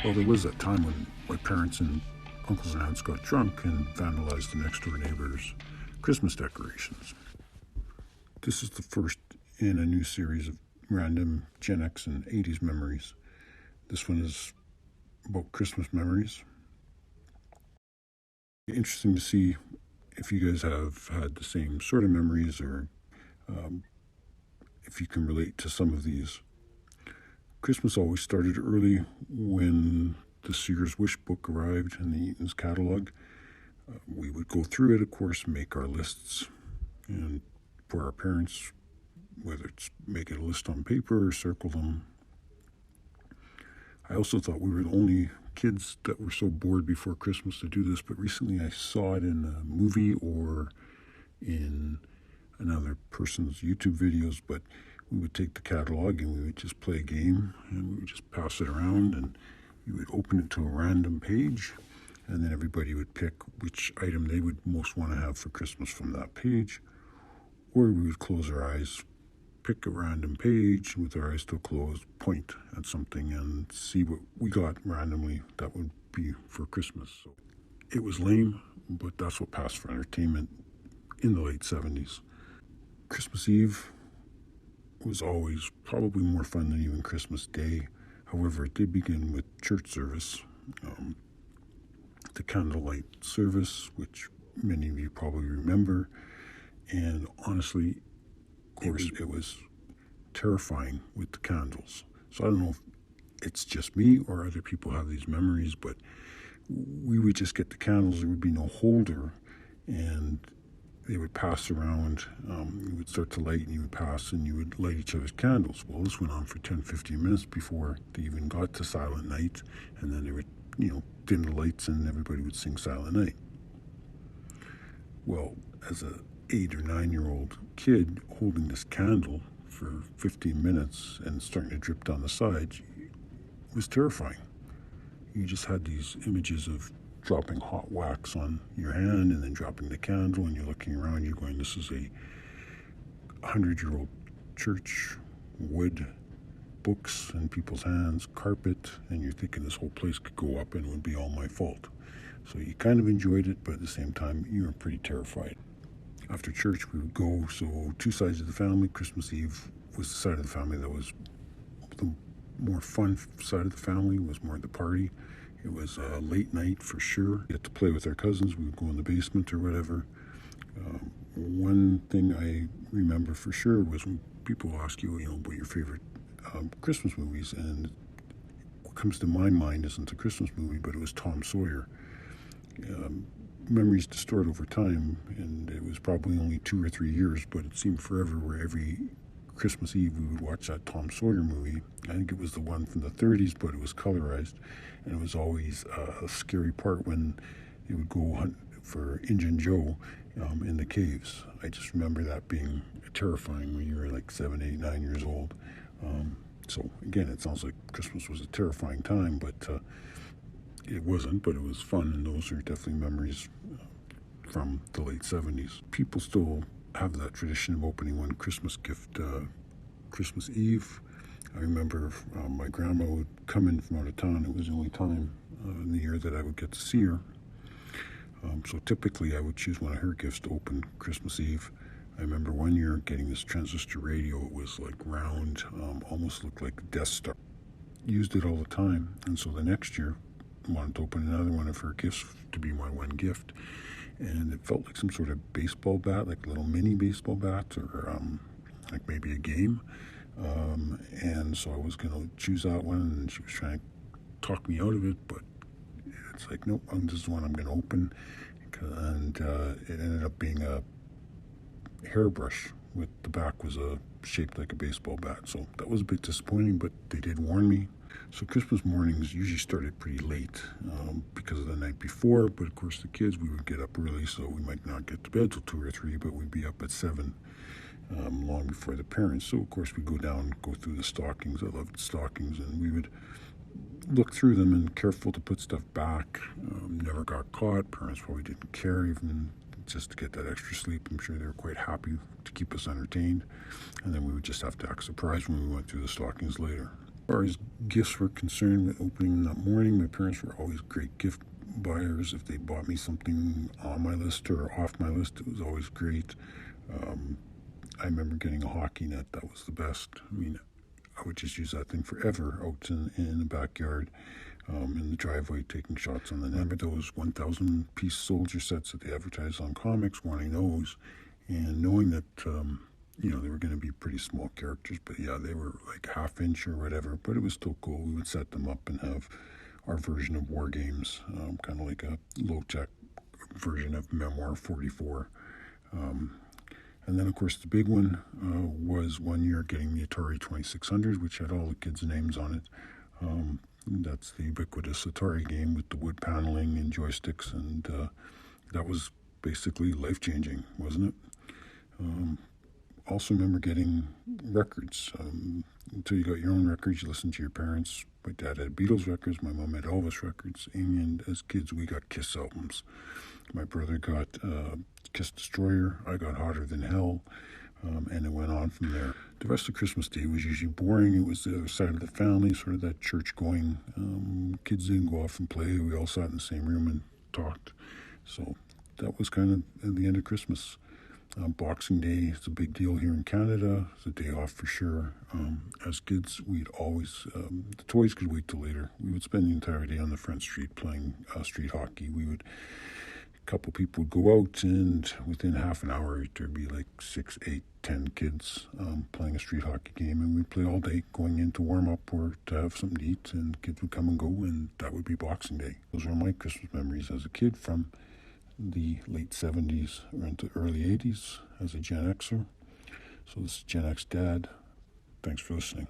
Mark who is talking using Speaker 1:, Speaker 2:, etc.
Speaker 1: Well, there was that time when my parents and uncles and aunts got drunk and vandalized the next door neighbor's Christmas decorations. This is the first in a new series of random Gen X and 80s memories. This one is about Christmas memories. Interesting to see if you guys have had the same sort of memories or um, if you can relate to some of these. Christmas always started early when the Sears Wish book arrived in the Eatons catalog. We would go through it, of course, make our lists, and for our parents, whether it's making a list on paper or circle them. I also thought we were the only kids that were so bored before Christmas to do this, but recently I saw it in a movie or in another person's YouTube videos, but we would take the catalog and we would just play a game and we would just pass it around and we would open it to a random page and then everybody would pick which item they would most want to have for Christmas from that page, or we would close our eyes, pick a random page with our eyes still closed, point at something and see what we got randomly that would be for Christmas. So it was lame, but that's what passed for entertainment in the late 70s. Christmas Eve was always probably more fun than even Christmas Day. However, it did begin with church service, the candlelight service, which many of you probably remember. And honestly, of course, it was terrifying with the candles. So I don't know if it's just me or other people have these memories, but we would just get the candles. There would be no holder, and they would pass around. You would start to light and you would pass and you would light each other's candles. Well, this went on for 10, 15 minutes before they even got to Silent Night. And then they would, dim the lights and everybody would sing Silent Night. Well, as a 8 or 9-year-old kid holding this candle for 15 minutes and starting to drip down the sides, it was terrifying. You just had these images of dropping hot wax on your hand and then dropping the candle, and you're looking around, you're going, this is a 100-year-old church, wood, books in people's hands, carpet, and you're thinking this whole place could go up and it would be all my fault. So you kind of enjoyed it, but at the same time, you were pretty terrified. After church, we would go, so two sides of the family. Christmas Eve was the side of the family that was the more fun side of the family, was more the party. It was a late night for sure. We had to play with our cousins. We would go in the basement or whatever. One thing I remember for sure was when people ask you, what your favorite Christmas movies, and what comes to my mind isn't a Christmas movie, but it was Tom Sawyer. Memories distort over time, and it was probably only 2 or 3 years, but it seemed forever where every Christmas Eve we would watch that Tom Sawyer movie. I think it was the one from the 30s, but it was colorized, and it was always a scary part when they would go hunt for Injun Joe in the caves. I just remember that being terrifying when you were like 7, 8, 9 years old. So again, it sounds like Christmas was a terrifying time, but it wasn't, but it was fun, and those are definitely memories from the late 70s. People still have that tradition of opening one Christmas gift Christmas Eve. I remember my grandma would come in from out of town. It was the only time in the year that I would get to see her. So typically I would choose one of her gifts to open Christmas Eve. I remember one year getting this transistor radio. It was like round, almost looked like a Death Star. Used it all the time, and so the next year I wanted to open another one of her gifts to be my one gift. And it felt like some sort of baseball bat, like a little mini baseball bat, or like maybe a game. And so I was going to choose that one, and she was trying to talk me out of it, but it's like, nope, this is the one I'm going to open. And it ended up being a hairbrush with the back was shaped like a baseball bat. So that was a bit disappointing, but they did warn me. So Christmas mornings usually started pretty late because of the night before, but of course the kids, we would get up early, so we might not get to bed till 2 or 3, but we'd be up at 7 long before the parents. So of course we'd go down, go through the stockings. I loved stockings, and we would look through them and careful to put stuff back. Never got caught. Parents probably didn't care, even just to get that extra sleep. I'm sure they were quite happy to keep us entertained. And then we would just have to act surprised when we went through the stockings later. far as gifts were concerned, with opening that morning, my parents were always great gift buyers. If they bought me something on my list or off my list, it was always great. I remember getting a hockey net. That was the best. I mean, I would just use that thing forever out in the backyard, in the driveway, taking shots on the net. I remember those 1,000-piece soldier sets that they advertised on comics, wanting those, and knowing that, they were going to be pretty small characters, but yeah, they were like half-inch or whatever, but it was still cool. We would set them up and have our version of war games, kind of like a low-tech version of Memoir 44. And then, of course, the big one was one year getting the Atari 2600, which had all the kids' names on it. That's the ubiquitous Atari game with the wood paneling and joysticks, and that was basically life-changing, wasn't it? Also remember getting records. Until you got your own records, you listened to your parents. My dad had Beatles records, my mom had Elvis records, and as kids we got Kiss albums. My brother got Kiss Destroyer, I got Hotter Than Hell, and it went on from there. The rest of Christmas Day was usually boring. It was the other side of the family, sort of that church-going. Kids didn't go off and play. We all sat in the same room and talked. So that was kind of the end of Christmas. Boxing Day is a big deal here in Canada. It's a day off for sure. As kids, we'd always, the toys could wait till later. We would spend the entire day on the front street playing street hockey. A couple people would go out, and within half an hour, there'd be like 6, 8, 10 kids playing a street hockey game, and we'd play all day, going in to warm up or to have something to eat, and kids would come and go, and that would be Boxing Day. Those are my Christmas memories as a kid from the late 70s or into early 80s as a Gen Xer. So this is Gen X Dad. Thanks for listening.